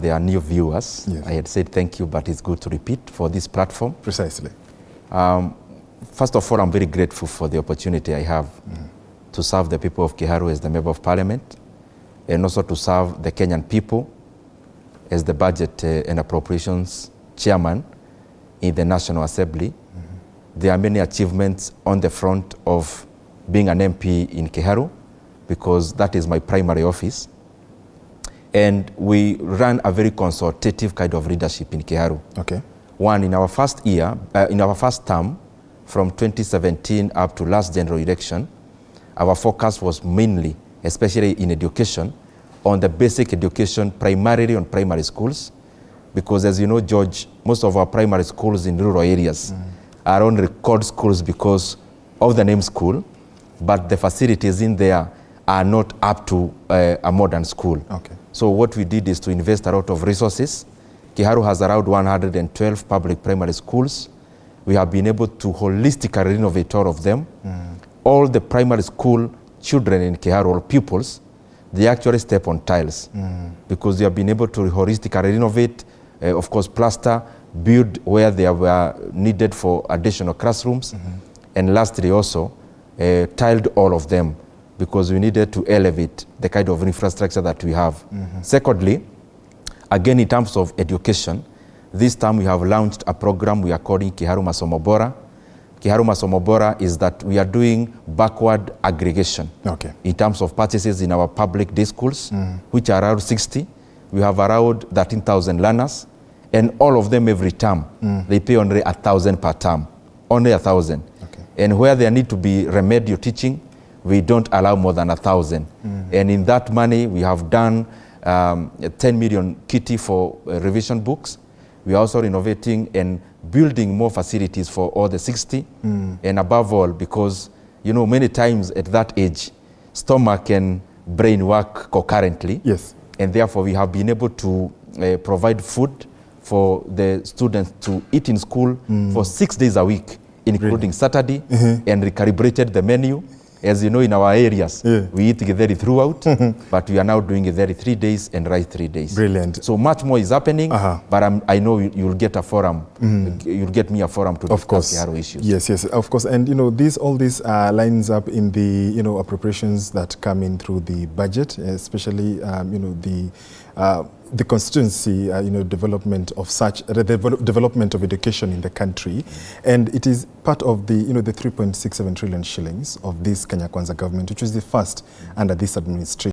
There are new viewers. Yes. I had said thank you, but it's good to repeat for this platform. Precisely. First of all, I'm very grateful for the opportunity I have to serve the people of Kiharu as the Member of Parliament, and also to serve the Kenyan people as the Budget and Appropriations Chairman in the National Assembly. There are many achievements on the front of being an MP in Kiharu, because that is my primary office. And we run a very consultative kind of leadership in Kiharu. Okay. One, in our first year, in our first term, from 2017 up to last general election, our focus was mainly, especially in education, on the basic education, primarily on primary schools. Because as you know, George, most of our primary schools in rural areas are on record schools because of the name school, but the facilities in there are not up to a modern school. Okay. So what we did is to invest a lot of resources. Kiharu has around 112 public primary schools. We have been able to holistically renovate all of them. All the primary school children in Kiharu, or pupils, they actually step on tiles because they have been able to holistically renovate, of course, plaster, build where they were needed for additional classrooms, and lastly also tiled all of them, because we needed to elevate the kind of infrastructure that we have. Secondly, again in terms of education, this time we have launched a program we are calling Kiharu Masomo Bora. Kiharu Masomo Bora is that we are doing backward aggregation in terms of purchases in our public day schools, which are around 60. We have around 13,000 learners, and all of them every term, they pay only 1,000 per term, only 1,000. And where there need to be remedial teaching, we don't allow more than 1,000. And in that money, we have done 10 million kitty for revision books. We are also renovating and building more facilities for all the 60. And above all, because, you know, many times at that age, stomach and brain work concurrently. Yes. And therefore, we have been able to provide food for the students to eat in school for 6 days a week, including Saturday, and recalibrated the menu. As you know, in our areas, we eat githeri throughout, but we are now doing githeri 3 days and rice 3 days. Brilliant. So much more is happening, but I know you'll get a forum. You'll get me a forum to discuss Kiharu issues. Yes, yes, of course. And you know, all this lines up in the appropriations that come in through the budget, especially the constituency, development of development of education in the country, and it is part of the the 3.67 trillion shillings of this Kenya Kwanza government, which is the first under this administration.